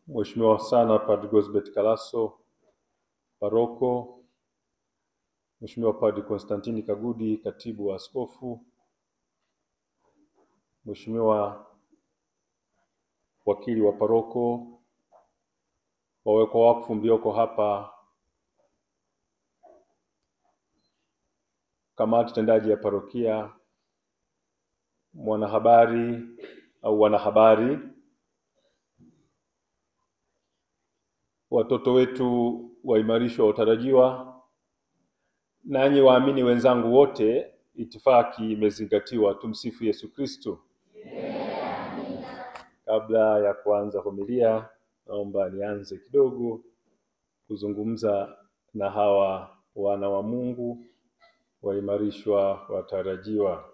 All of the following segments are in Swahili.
Mheshimiwa sana Padre Gosbert Kalaso, Paroko, Mheshimiwa Padre Konstantini Kagudi, Katibu wa Askofu, Mheshimiwa wakili wa paroko, wawekwa wakfu mlioko hapa, kamati tendaji ya parokia, mwanahabari au wanahabari, watoto wetu waimarishwa watarajiwa, nanyi waamini wenzangu wote, itifaki imezingatiwa. Tumsifu Yesu Kristo. Kabla ya kuanza homilia, naomba nianze kidogo kuzungumza na hawa wana wa Mungu waimarishwa watarajiwa.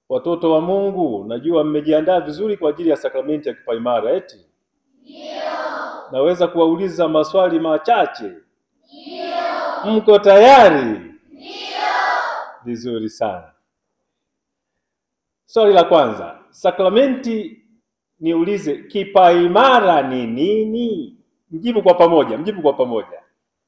Watoto wa Mungu, najua mmejiandaa vizuri kwa ajili ya sakramenti ya kipaimara eti? Ndio. Naweza kuwauliza maswali machache? Ndio. Mko tayari? Ndio. Vizuri sana. Swali la kwanza, sakramenti niulize kipaimara ni nini? Mjibu kwa pamoja, mjibu kwa pamoja.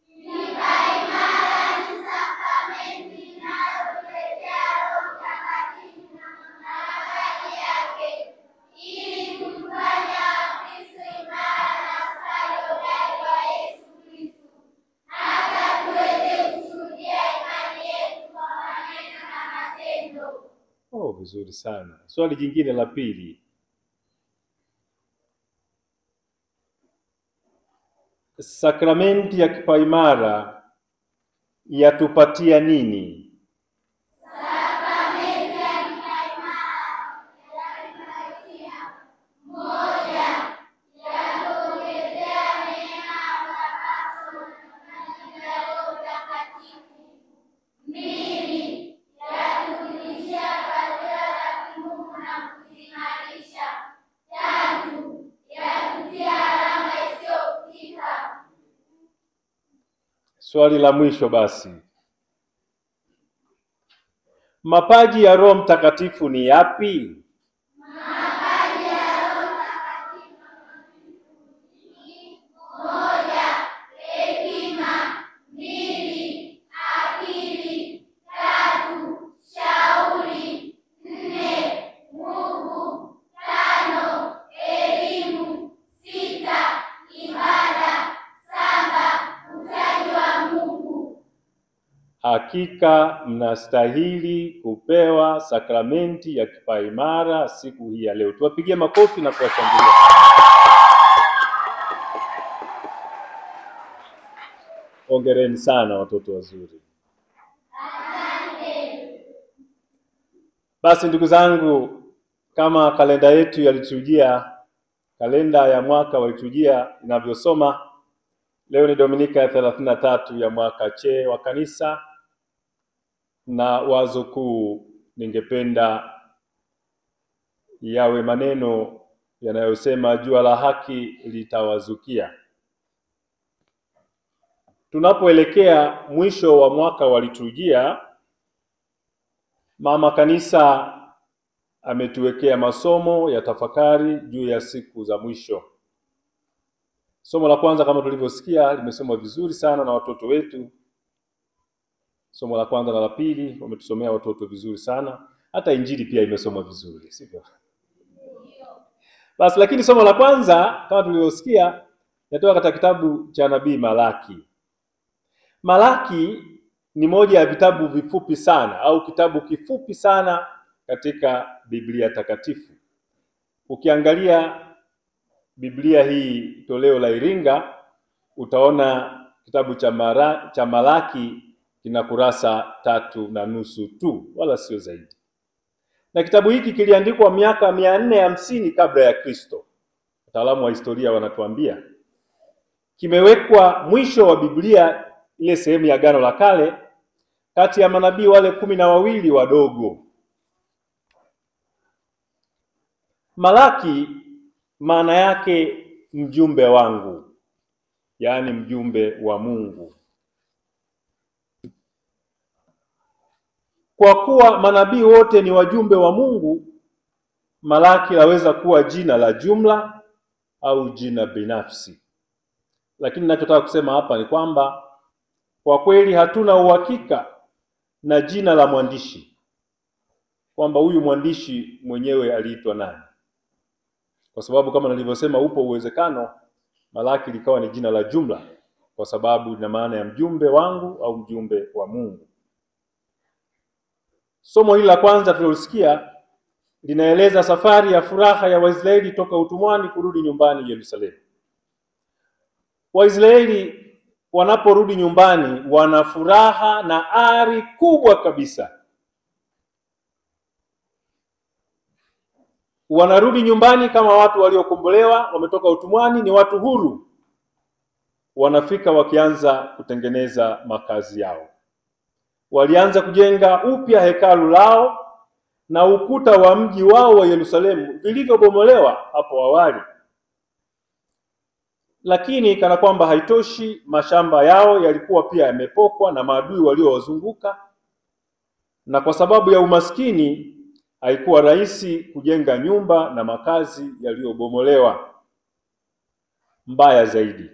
Kipaimara ni sakramenti inayotuletea Roho Mtakatifu na mamlaka yake ili kufanya Wakristo imara na askari hodari wa Yesu Kristo, hata tuweze kushuhudia imani yetu kwa maneno na matendo. Oh, vizuri sana. Swali jingine la pili. Sakramenti ya kipaimara yatupatia nini? Sakramenti ya kipaimara yatupatia: moja, yatuongezea neema ya utakaso na Roho Mtakatifu; mbili, yatufundisha fadhila za kimungu na kuziimarisha; tatu, yatutia alama isiyofutika. Swali la mwisho basi. Mapaji ya Roho Mtakatifu ni yapi? Mapaji ya Roho Mtakatifu ni: moja, hekima; mbili, akili; tatu, shauri; nne, nguvu; tano, elimu; sita, ibada; saba, utaji wa Mungu. Hakika mnastahili kupewa sakramenti ya kipaimara siku hii ya leo. Tuwapigie makofi na kuwashangilia. Hongereni sana watoto wazuri. Asante. Basi ndugu zangu, kama kalenda yetu ya liturujia, kalenda ya mwaka wa liturujia inavyosoma, leo ni Dominika ya 33 ya mwaka C wa kanisa, na wazo kuu ningependa yawe maneno yanayosema jua la haki litawazukia. Tunapoelekea mwisho wa mwaka wa liturujia, Mama Kanisa ametuwekea masomo ya tafakari juu ya siku za mwisho. Somo la kwanza kama tulivyosikia limesomwa vizuri sana na watoto wetu. Somo la kwanza na la pili wametusomea watoto vizuri sana. Hata Injili pia imesomwa vizuri, sivyo? Basi lakini somo la kwanza kama tulivyosikia natoka katika kitabu cha Nabii Malaki. Malaki ni moja ya vitabu vifupi sana au kitabu kifupi sana katika Biblia takatifu. Ukiangalia Biblia hii toleo la Iringa, utaona kitabu cha Malaki kina kurasa 3.5 tu, wala sio zaidi. Na kitabu hiki kiliandikwa miaka 450 kabla ya Kristo. Wataalamu wa historia wanatuambia. Kimewekwa mwisho wa Biblia, ile sehemu ya Agano la Kale, kati ya manabii wale 12 wadogo. Malaki maana yake mjumbe wangu, yaani mjumbe wa Mungu. Kwa kuwa manabii wote ni wajumbe wa Mungu, Malaki laweza kuwa jina la jumla au jina binafsi. Lakini ninachotaka kusema hapa ni kwamba kwa kweli hatuna uhakika na jina la mwandishi, kwamba huyu mwandishi mwenyewe aliitwa nani, kwa sababu kama nilivyosema, upo uwezekano Malaki likawa ni jina la jumla, kwa sababu ina maana ya mjumbe wangu au mjumbe wa Mungu. Somo hili la kwanza tulilosikia linaeleza safari ya furaha ya Waisraeli toka utumwani kurudi nyumbani Yerusalemu. Waisraeli wanaporudi nyumbani wana furaha na ari kubwa kabisa. Wanarudi nyumbani kama watu waliokombolewa, wametoka utumwani, ni watu huru. Wanafika wakianza kutengeneza makazi yao. Walianza kujenga upya hekalu lao na ukuta wa mji wao wa Yerusalemu vilivyobomolewa hapo awali. Lakini kana kwamba haitoshi, mashamba yao yalikuwa pia yamepokwa na maadui waliowazunguka, na kwa sababu ya umaskini haikuwa rahisi kujenga nyumba na makazi yaliyobomolewa. Mbaya zaidi,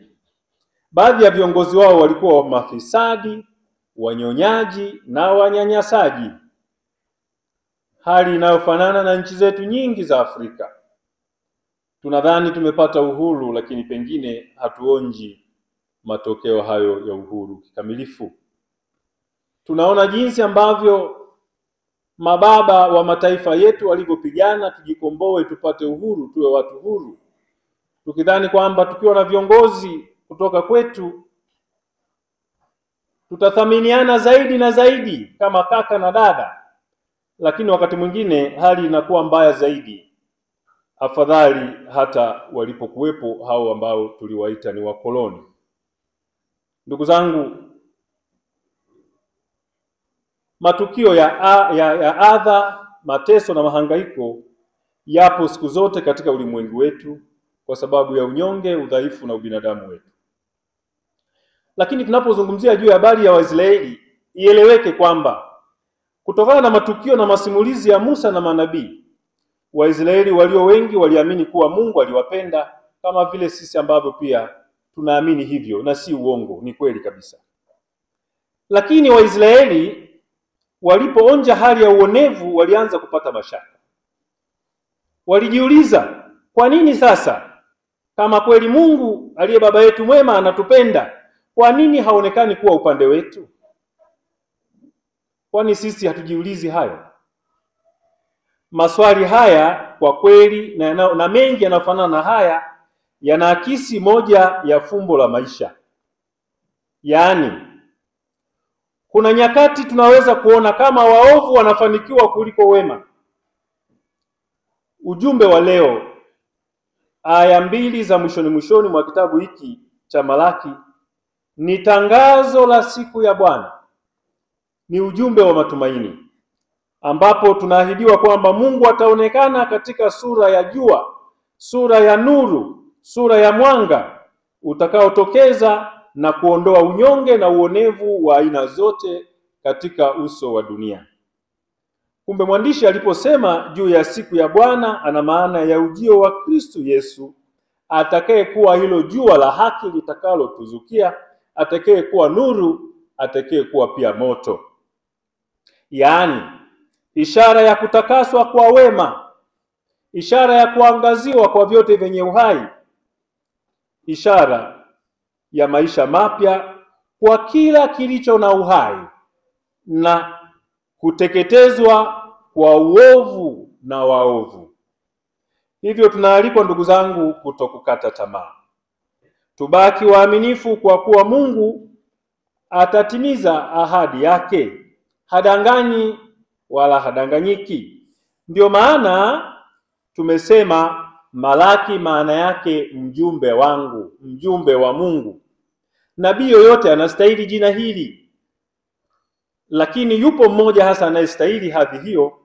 baadhi ya viongozi wao walikuwa mafisadi, wanyonyaji na wanyanyasaji, hali inayofanana na nchi zetu nyingi za Afrika. Tunadhani tumepata uhuru, lakini pengine hatuonji matokeo hayo ya uhuru kikamilifu. Tunaona jinsi ambavyo mababa wa mataifa yetu walivyopigana tujikomboe, tupate uhuru, tuwe watu huru, tukidhani kwamba tukiwa na viongozi kutoka kwetu tutathaminiana zaidi na zaidi kama kaka na dada. Lakini wakati mwingine hali inakuwa mbaya zaidi. Afadhali hata walipokuwepo hao ambao tuliwaita ni wakoloni. Ndugu zangu, matukio ya adha, mateso na mahangaiko yapo siku zote katika ulimwengu wetu kwa sababu ya unyonge, udhaifu na ubinadamu wetu. Lakini tunapozungumzia juu ya habari ya Waisraeli, ieleweke kwamba kutokana na matukio na masimulizi ya Musa na manabii, Waisraeli walio wengi waliamini kuwa Mungu aliwapenda kama vile sisi ambavyo pia tunaamini hivyo, na si uongo, ni kweli kabisa. Lakini Waisraeli walipoonja hali ya uonevu walianza kupata mashaka. Walijiuliza, kwa nini sasa, kama kweli Mungu aliye baba yetu mwema anatupenda, kwa nini haonekani kuwa upande wetu? Kwani sisi hatujiulizi hayo? Maswali haya kwa kweli na mengi yanafanana na haya yanaakisi moja ya fumbo la maisha. Yaani, kuna nyakati tunaweza kuona kama waovu wanafanikiwa kuliko wema. Ujumbe wa leo, aya 2 za mwishoni mwa kitabu hiki cha Malaki, ni tangazo la siku ya Bwana. Ni ujumbe wa matumaini, ambapo tunaahidiwa kwamba Mungu ataonekana katika sura ya jua, sura ya nuru, sura ya mwanga utakaotokeza na kuondoa unyonge na uonevu wa aina zote katika uso wa dunia. Kumbe mwandishi aliposema juu ya siku ya Bwana ana maana ya ujio wa Kristo Yesu, atakayekuwa hilo jua la haki litakalotuzukia, atakayekuwa nuru, atakayekuwa pia moto. Yaani, ishara ya kutakaswa kwa wema, ishara ya kuangaziwa kwa vyote vyenye uhai, ishara ya maisha mapya kwa kila kilicho na uhai, na kuteketezwa kwa uovu na waovu. Hivyo tunaalikwa ndugu zangu kutokukata tamaa. Tubaki waaminifu kwa kuwa Mungu atatimiza ahadi yake. Hadanganyi wala hadanganyiki. Ndio maana tumesema Malaki maana yake mjumbe wangu, mjumbe wa Mungu. Nabii yoyote anastahili jina hili, lakini yupo mmoja hasa anayestahili hadhi hiyo,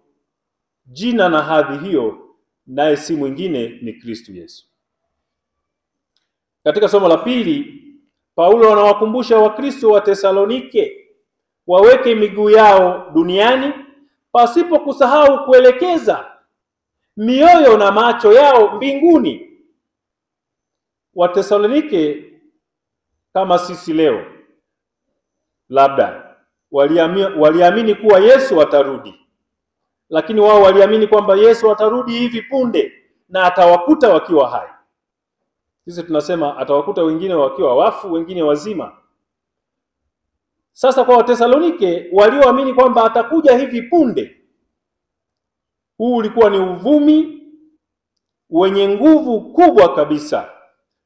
jina na hadhi hiyo, naye si mwingine ni Kristo Yesu. Katika somo la pili, Paulo anawakumbusha Wakristo wa Tesalonike waweke miguu yao duniani pasipo kusahau kuelekeza mioyo na macho yao mbinguni. Watesalonike kama sisi leo labda waliamini kuwa Yesu atarudi, lakini wao waliamini kwamba Yesu atarudi hivi punde na atawakuta wakiwa hai. Sisi tunasema atawakuta wengine wakiwa wafu, wengine wazima. Sasa kwa Watesalonike walioamini kwamba atakuja hivi punde, huu ulikuwa ni uvumi wenye nguvu kubwa kabisa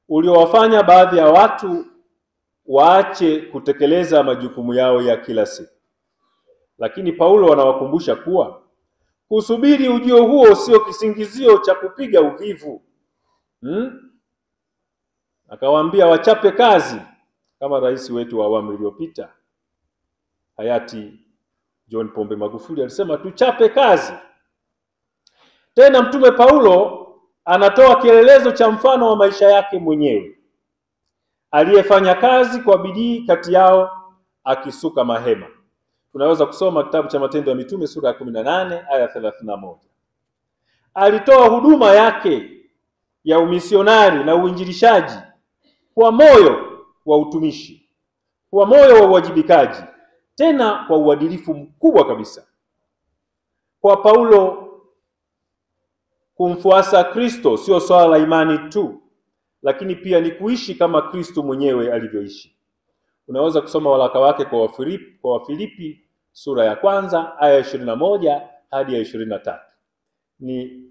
uliowafanya baadhi ya watu waache kutekeleza majukumu yao ya kila siku. Lakini Paulo anawakumbusha kuwa kusubiri ujio huo sio kisingizio cha kupiga uvivu. Akawaambia wachape kazi, kama rais wetu wa awamu iliyopita hayati John Pombe Magufuli alisema tuchape kazi. Tena Mtume Paulo anatoa kielelezo cha mfano wa maisha yake mwenyewe, aliyefanya kazi kwa bidii kati yao akisuka mahema. Tunaweza kusoma kitabu cha Matendo ya Mitume sura ya 18 aya 31. Alitoa huduma yake ya umisionari na uinjilishaji kwa moyo wa utumishi, kwa moyo wa uwajibikaji, tena kwa uadilifu mkubwa kabisa. Kwa Paulo, kumfuasa Kristo sio swala la imani tu, lakini pia ni kuishi kama Kristo mwenyewe alivyoishi. Unaweza kusoma waraka wake kwa Wafilipi sura ya 1 aya 21 hadi ya 23. Ni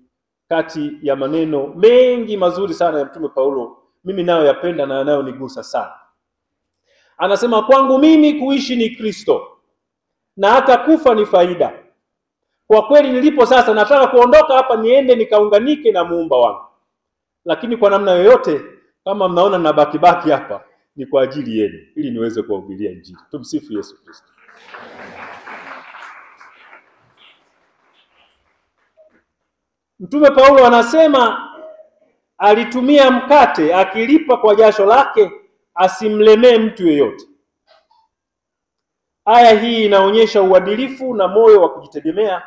kati ya maneno mengi mazuri sana ya Mtume Paulo, mimi nayo yapenda na nayo nigusa sana. Anasema kwangu mimi kuishi ni Kristo na hata kufa ni faida. Kwa kweli nilipo sasa nataka kuondoka hapa niende nikaunganike na Muumba wangu. Lakini kwa namna yoyote kama mnaona na baki hapa ni kwa ajili yenu ili niweze kuwahubiria Injili. Tumsifu Yesu Kristo. Mtume Paulo anasema alitumia mkate akilipa kwa jasho lake asimlemee mtu yeyote. Aya hii inaonyesha uadilifu na moyo wa kujitegemea,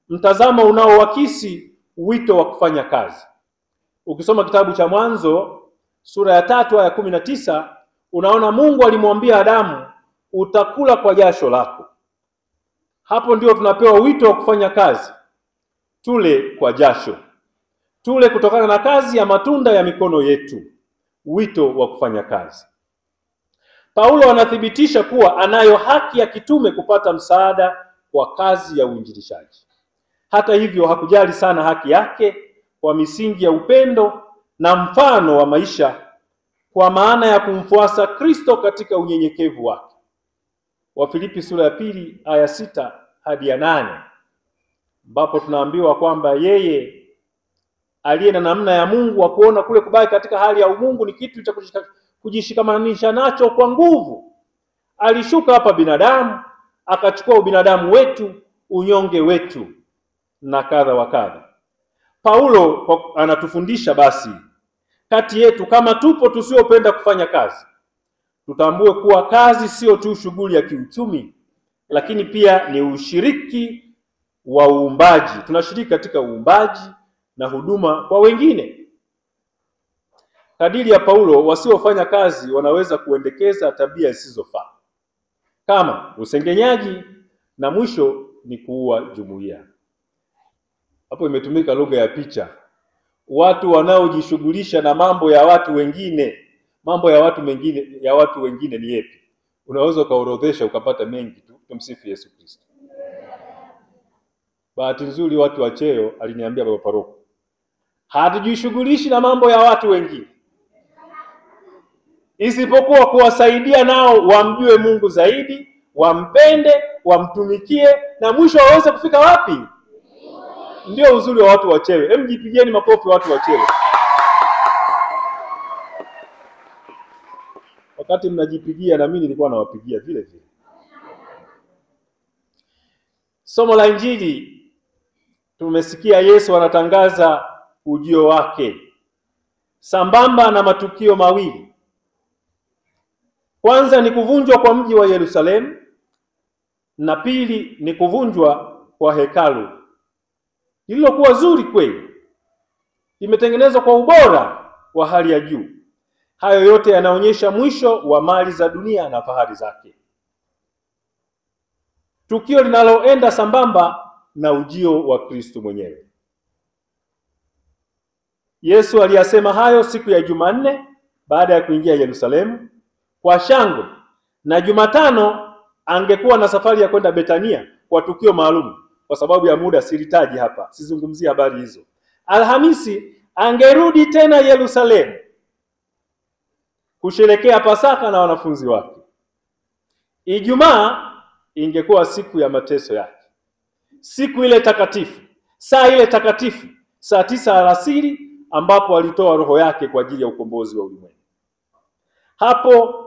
mtazamo unaoakisi wito wa kufanya kazi. Ukisoma kitabu cha Mwanzo sura ya 3 aya 19, unaona Mungu alimwambia Adamu, utakula kwa jasho lako. Hapo ndio tunapewa wito wa kufanya kazi. Tule kwa jasho, tule kutokana na kazi ya matunda ya mikono yetu, wito wa kufanya kazi. Paulo anathibitisha kuwa anayo haki ya kitume kupata msaada kwa kazi ya uinjilishaji. Hata hivyo hakujali sana haki yake kwa misingi ya upendo na mfano wa maisha, kwa maana ya kumfuasa Kristo katika unyenyekevu wake. Wafilipi sura ya 2 aya 6 hadi ya 8, ambapo tunaambiwa kwamba yeye aliye na namna ya Mungu wa kuona kule kubaki katika hali ya umungu ni kitu cha kujishikamanisha nacho kwa nguvu, alishuka hapa binadamu, akachukua ubinadamu wetu, unyonge wetu na kadha wa kadha. Paulo anatufundisha basi kati yetu kama tupo tusiopenda kufanya kazi, tutambue kuwa kazi sio tu shughuli ya kiuchumi, lakini pia ni ushiriki wa uumbaji. Tunashiriki katika uumbaji na huduma kwa wengine. Kadiri ya Paulo, wasiofanya kazi wanaweza kuendekeza tabia zisizofaa kama usengenyaji na mwisho ni kuua jumuiya. Hapo imetumika lugha ya picha. Watu wanaojishughulisha na mambo ya watu wengine, mambo ya watu wengine ni yapi? Unaweza ukaorodhesha ukapata mengi tu. Tumsifu Yesu Kristo. Bahati nzuri watu wa cheo aliniambia baba paroko, hatujishughulishi na mambo ya watu wengine isipokuwa kuwasaidia nao wamjue Mungu zaidi, wampende, wamtumikie na mwisho waweze kufika wapi? Ndio uzuri wa watu wa cheo. Hebu jipigieni makofi watu wa cheo. Wakati mnajipigia na mimi nilikuwa nawapigia vile vile. Somo la Injili tumesikia Yesu anatangaza ujio wake sambamba na matukio mawili. Kwanza ni kuvunjwa kwa mji wa Yerusalemu na pili ni kuvunjwa kwa hekalu. lililokuwa zuri kweli, limetengenezwa kwa ubora wa hali ya juu. Hayo yote yanaonyesha mwisho wa mali za dunia na fahari zake, tukio linaloenda sambamba na ujio wa Kristo mwenyewe. Yesu aliyasema hayo siku ya Jumanne baada ya kuingia Yerusalemu kwa shangwe, na Jumatano angekuwa na safari ya kwenda Betania kwa tukio maalum. Kwa sababu ya muda silitaji hapa, sizungumzie habari hizo. Alhamisi angerudi tena Yerusalemu kusherekea Pasaka na wanafunzi wake. Ijumaa ingekuwa siku ya mateso yake, siku ile takatifu, saa ile takatifu, saa 9 alasiri, ambapo alitoa roho yake kwa ajili ya ukombozi wa ulimwengu. Hapo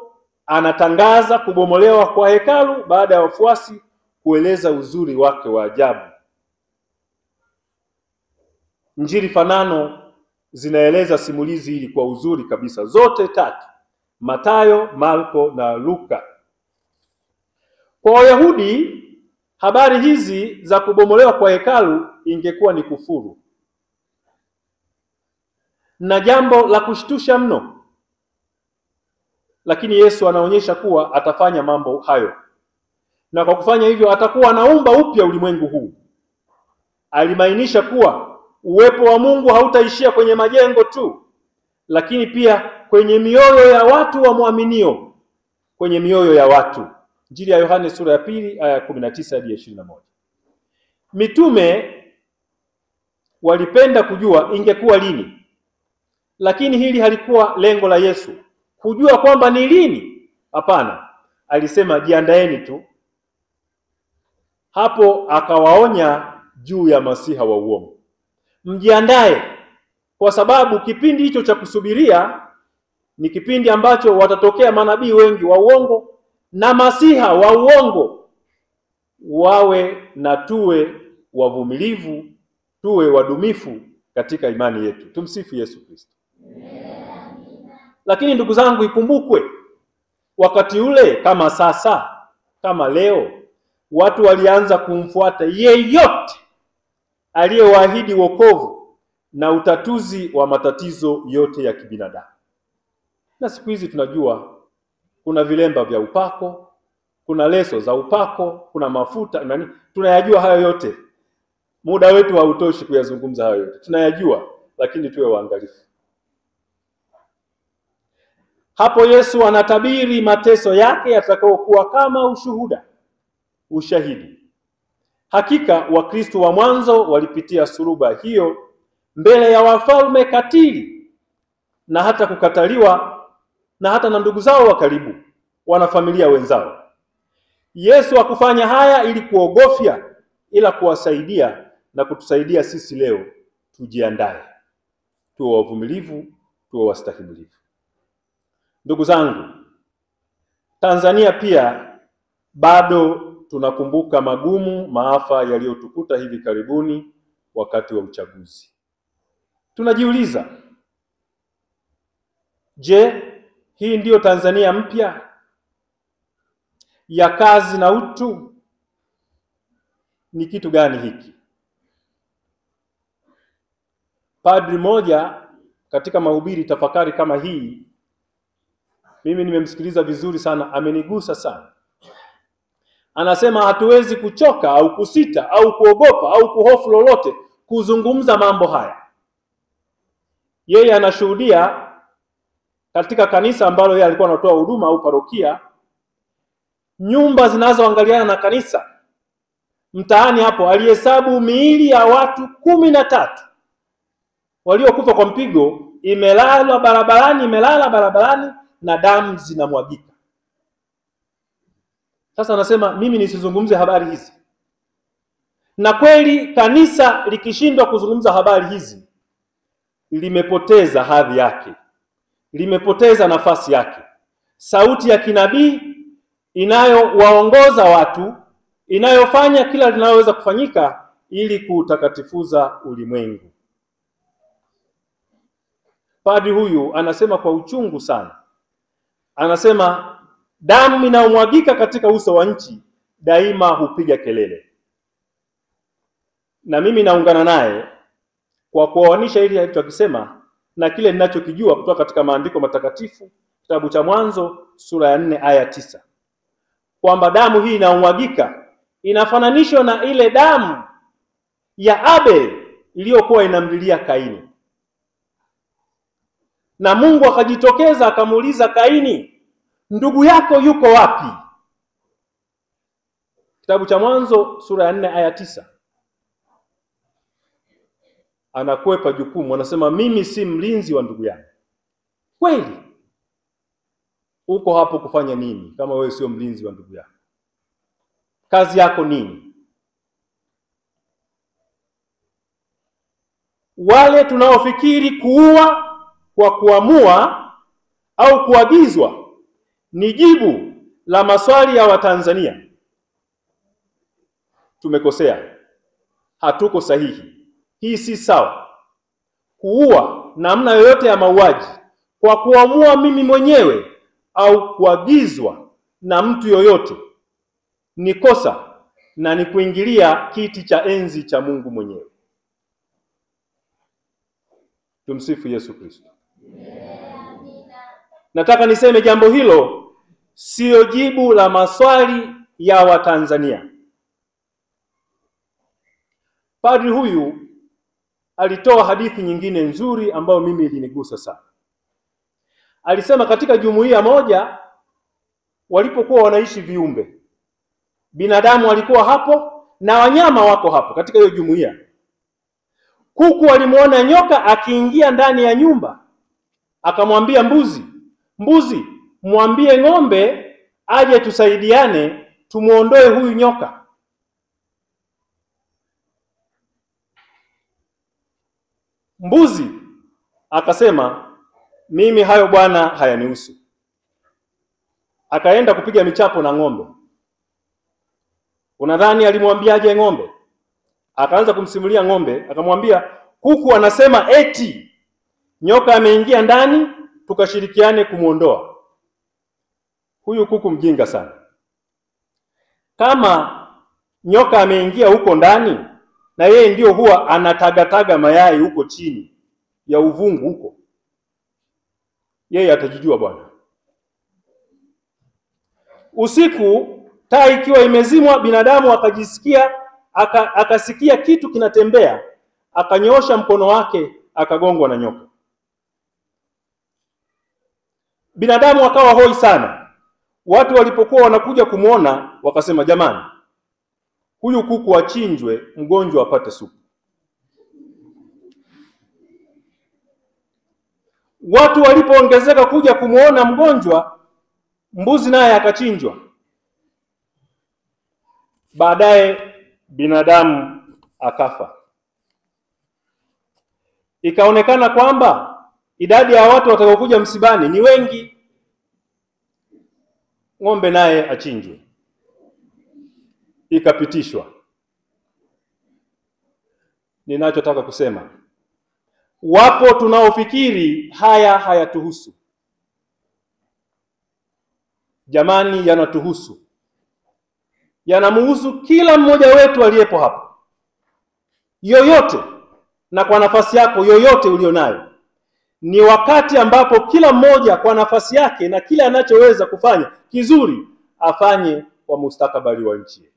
anatangaza kubomolewa kwa hekalu baada ya wafuasi kueleza uzuri wake wa ajabu. Injili fanano zinaeleza simulizi hili kwa uzuri kabisa, zote tatu: Mathayo, Marko na Luka. Kwa Wayahudi, habari hizi za kubomolewa kwa hekalu ingekuwa ni kufuru na jambo la kushtusha mno, lakini Yesu anaonyesha kuwa atafanya mambo hayo, na kwa kufanya hivyo atakuwa anaumba upya ulimwengu huu. Alimainisha kuwa uwepo wa Mungu hautaishia kwenye majengo tu, lakini pia kwenye mioyo ya watu wamwaminio, kwenye mioyo ya watu. Injili ya Yohane sura ya 2 aya 19 hadi 21. Mitume walipenda kujua ingekuwa lini, lakini hili halikuwa lengo la Yesu, kujua kwamba ni lini. Hapana, alisema jiandaeni tu. Hapo akawaonya juu ya masiha wa uongo. Mjiandae, kwa sababu kipindi hicho cha kusubiria ni kipindi ambacho watatokea manabii wengi wa uongo na masiha wa uongo. Wawe na tuwe wavumilivu, tuwe wadumifu katika imani yetu. Tumsifu Yesu Kristo. Lakini ndugu zangu, ikumbukwe wakati ule kama sasa, kama leo, watu walianza kumfuata yeyote aliyewaahidi wokovu na utatuzi wa matatizo yote ya kibinadamu. Na siku hizi tunajua kuna vilemba vya upako, kuna leso za upako, kuna mafuta nani, tunayajua hayo yote. Muda wetu hautoshi kuyazungumza hayo yote, tunayajua, lakini tuwe waangalifu. Hapo Yesu anatabiri mateso yake yatakayokuwa kama ushuhuda, ushahidi. Hakika Wakristo wa mwanzo walipitia suluba hiyo mbele ya wafalme katili, na hata kukataliwa na hata na ndugu zao wa karibu, wanafamilia wenzao. Yesu hakufanya haya ili kuogofya, ila kuwasaidia na kutusaidia sisi leo tujiandae, tuwe wavumilivu, tuwe wastahimilivu. Ndugu zangu, Tanzania pia bado tunakumbuka magumu, maafa yaliyotukuta hivi karibuni wakati wa uchaguzi. Tunajiuliza, je, hii ndiyo Tanzania mpya ya kazi na utu? Ni kitu gani hiki? Padri moja katika mahubiri tafakari kama hii, mimi nimemsikiliza vizuri sana, amenigusa sana. Anasema hatuwezi kuchoka au kusita au kuogopa au kuhofu lolote kuzungumza mambo haya. Yeye anashuhudia katika kanisa ambalo yeye alikuwa anatoa huduma au parokia, nyumba zinazoangaliana na kanisa. Mtaani hapo alihesabu miili ya watu 13 waliokufa kwa mpigo, imelala barabarani na damu zinamwagika. Sasa anasema mimi nisizungumze habari hizi. Na kweli kanisa likishindwa kuzungumza habari hizi, limepoteza hadhi yake, limepoteza nafasi yake. Sauti ya kinabii inayowaongoza watu, inayofanya kila linaloweza kufanyika ili kuutakatifuza ulimwengu. Padri huyu anasema kwa uchungu sana. Anasema damu inayomwagika katika uso wa nchi daima hupiga kelele. na mimi naungana naye kwa kuoanisha hili alichokisema na kile ninachokijua kutoka katika maandiko matakatifu, kitabu cha Mwanzo sura ya 4 aya 9, kwamba damu hii inaumwagika inafananishwa na ile damu ya Abel iliyokuwa inamlilia Kaini. Na Mungu akajitokeza akamuuliza Kaini, ndugu yako yuko wapi? Kitabu cha Mwanzo sura ya 4 aya 9. Anakwepa jukumu, anasema mimi si mlinzi wa ndugu yangu. Kweli? Uko hapo kufanya nini kama wewe sio mlinzi wa ndugu yako? Kazi yako nini? Wale tunaofikiri kuua kwa kuamua au kuagizwa ni jibu la maswali ya Watanzania. Tumekosea. Hatuko sahihi. Hii si sawa. Kuua namna yoyote ya mauaji kwa kuamua mimi mwenyewe au kuagizwa na mtu yoyote ni kosa na ni kuingilia kiti cha enzi cha Mungu mwenyewe. Tumsifu Yesu Kristo. Nataka niseme jambo hilo sio jibu la maswali ya Watanzania. Padri huyu alitoa hadithi nyingine nzuri ambayo mimi ilinigusa sana. Alisema katika jumuiya moja walipokuwa wanaishi viumbe, binadamu walikuwa hapo na wanyama wako hapo katika hiyo jumuiya. Kuku alimuona nyoka akiingia ndani ya nyumba, akamwambia mbuzi, mwambie ng'ombe aje tusaidiane tumuondoe huyu nyoka. Mbuzi akasema, mimi hayo bwana hayanihusu. Akaenda kupiga michapo na ng'ombe. Unadhani alimwambiaje ng'ombe? Akaanza kumsimulia ng'ombe, akamwambia kuku anasema eti nyoka ameingia ndani tukashirikiane kumuondoa. Huyu kuku mjinga sana. Kama nyoka ameingia huko ndani na yeye ndio huwa anatagataga mayai huko chini ya uvungu huko, yeye atajijua bwana. Usiku taa ikiwa imezimwa, binadamu akajisikia akasikia kitu kinatembea, akanyoosha mkono wake akagongwa na nyoka. Binadamu akawa hoi sana. Watu walipokuwa wanakuja kumuona wakasema, jamani, huyu kuku achinjwe, mgonjwa apate supu. Watu walipoongezeka kuja kumuona mgonjwa, mbuzi naye akachinjwa. Baadaye binadamu akafa. Ikaonekana kwamba idadi ya watu watakaokuja msibani ni wengi. Ng'ombe naye achinjwe. Ikapitishwa. Ninachotaka kusema, wapo tunaofikiri haya hayatuhusu. Jamani, yanatuhusu. Yanamuhusu kila mmoja wetu aliyepo hapa. Yoyote, na kwa nafasi yako yoyote ulionayo. Ni wakati ambapo kila mmoja kwa nafasi yake na kile anachoweza kufanya kizuri afanye kwa mustakabali wa nchi yetu.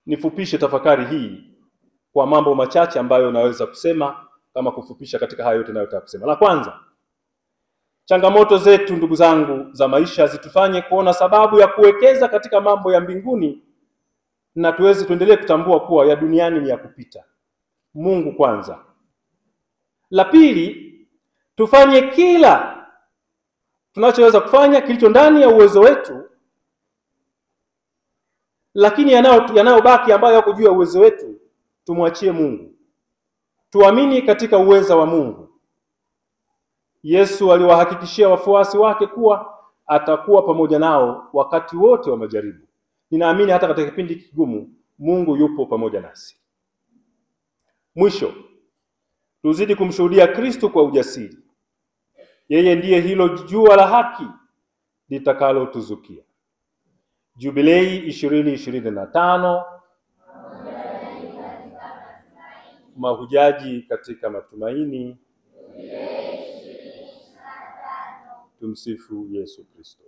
Nifupishe tafakari hii kwa mambo machache ambayo naweza kusema kama kufupisha katika hayo yote ninayotaka kusema. La kwanza, changamoto zetu ndugu zangu za maisha zitufanye kuona sababu ya kuwekeza katika mambo ya mbinguni, na tuendelee kutambua kuwa ya duniani ni ya kupita. Mungu kwanza. La pili, tufanye kila tunachoweza kufanya kilicho ndani ya uwezo wetu, lakini yanayobaki ambayo yako juu ya uwezo wetu tumwachie Mungu. Tuamini katika uweza wa Mungu. Yesu aliwahakikishia wafuasi wake kuwa atakuwa pamoja nao wakati wote wa majaribu. Ninaamini hata katika kipindi kigumu Mungu yupo pamoja nasi. Mwisho, tuzidi kumshuhudia Kristo kwa ujasiri. Yeye ndiye hilo jua la haki litakalo tuzukia. Jubilei 2025, mahujaji katika matumaini. Tumsifu Yesu Kristo.